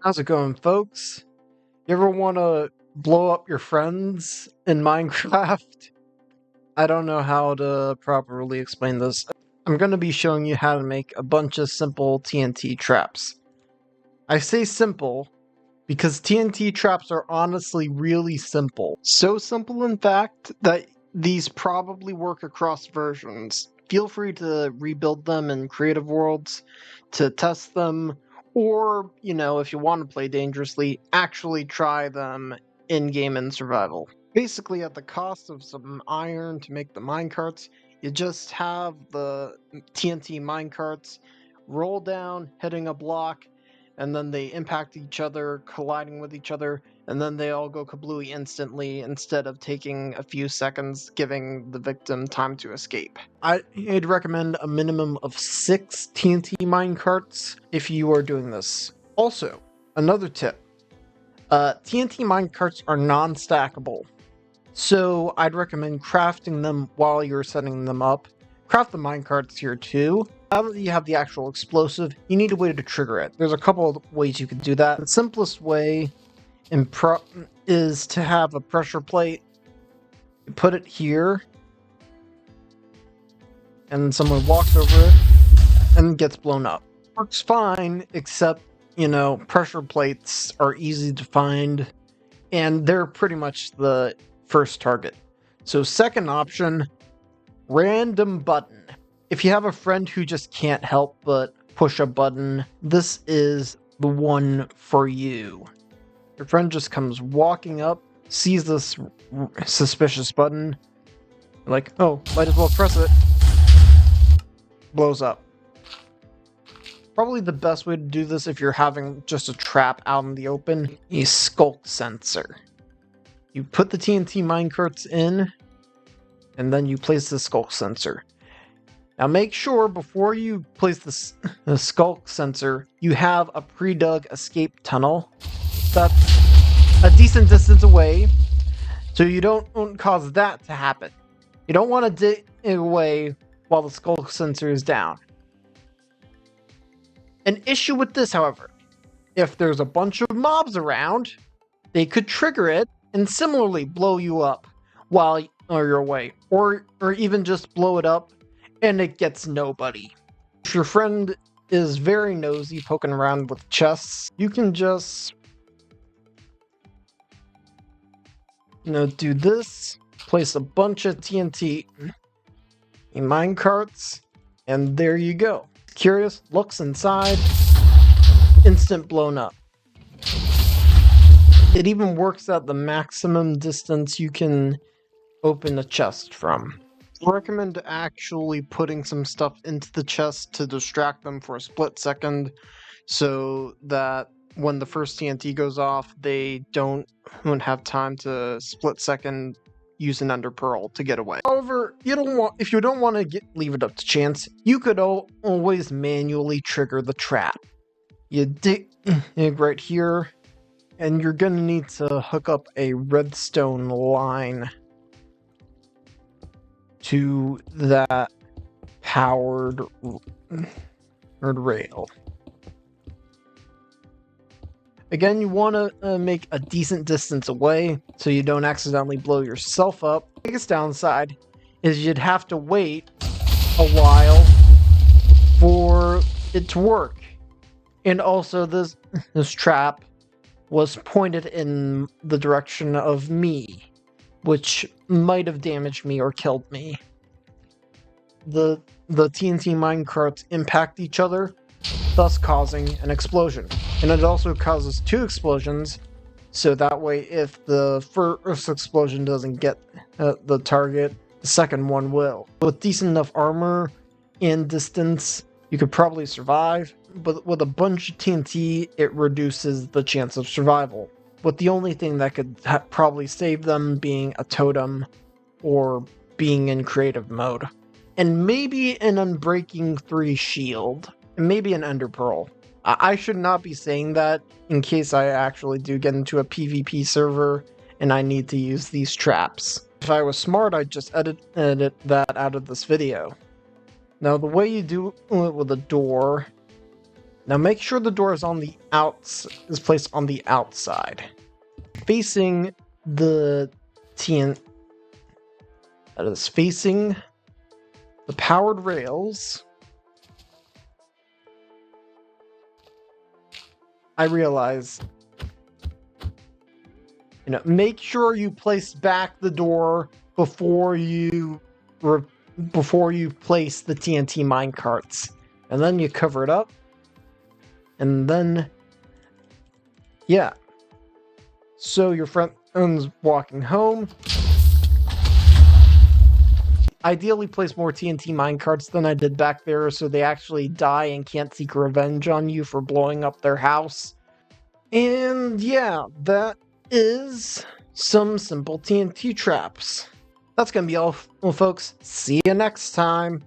How's it going, folks? You ever want to blow up your friends in Minecraft? I don't know how to properly explain this. I'm going to be showing you how to make a bunch of simple TNT traps. I say simple because TNT traps are honestly really simple. So simple, in fact, that these probably work across versions. Feel free to rebuild them in creative worlds to test them, or, if you want to play dangerously, actually try them in-game in survival. Basically, at the cost of some iron to make the minecarts, you just have the TNT minecarts roll down, hitting a block, and then they impact each other, colliding with each other, and then they all go kablooey instantly instead of taking a few seconds, giving the victim time to escape. I'd recommend a minimum of 6 TNT minecarts if you are doing this. Also, another tip, TNT minecarts are non-stackable, so I'd recommend crafting them while you're setting them up. Craft the minecarts here too. Now that you have the actual explosive, you need a way to trigger it. There's a couple of ways you can do that. The simplest way is to have a pressure plate. You put it here, and someone walks over it, and gets blown up. Works fine, except, pressure plates are easy to find, and they're pretty much the first target. So second option, random button. If you have a friend who just can't help but push a button, this is the one for you. Your friend just comes walking up, sees this suspicious button, like, oh, might as well press it. Blows up. Probably the best way to do this if you're having just a trap out in the open, a skulk sensor. You put the TNT minecarts in, and then you place the skulk sensor. Now make sure before you place the skulk sensor, you have a pre-dug escape tunnel that's a decent distance away, so you don't cause that to happen. You don't want to dig away while the skulk sensor is down. An issue with this, however, if there's a bunch of mobs around, they could trigger it and similarly blow you up while you're away, or even just blow it up and it gets nobody. If your friend is very nosy poking around with chests, you can just do this, place a bunch of TNT in minecarts, and there you go. Curious, looks inside, instant blown up. It even works at the maximum distance you can open a chest from. I recommend actually putting some stuff into the chest to distract them for a split second, so that when the first TNT goes off, they won't have time to split second use an ender pearl to get away. However, if you don't want to leave it up to chance, you could always manually trigger the trap. You dig right here, and you're gonna need to hook up a redstone line to that powered rail. Again, you want to make a decent distance away so you don't accidentally blow yourself up. The biggest downside is you'd have to wait a while for it to work. And also this trap was pointed in the direction of me, which might have damaged me or killed me. The TNT minecarts impact each other, thus causing an explosion. And it also causes 2 explosions, so that way if the first explosion doesn't get the target, the second one will. With decent enough armor and distance, you could probably survive, but with a bunch of TNT, it reduces the chance of survival, with the only thing that could probably save them being a totem or being in creative mode. And maybe an Unbreaking 3 shield, and maybe an ender pearl. I should not be saying that in case I actually do get into a PvP server and I need to use these traps. If I was smart, I'd just edit that out of this video. Now, the way you do it with a door Now make sure the door is is placed on the outside, facing the TNT. That is facing the powered rails. I realize, make sure you place back the door before you place the TNT minecarts, and then you cover it up, and then yeah. So your friend's walking home. Ideally place more TNT minecarts than I did back there so they actually die and can't seek revenge on you for blowing up their house. And yeah, that is some simple TNT traps. That's gonna be all, folks. See you next time.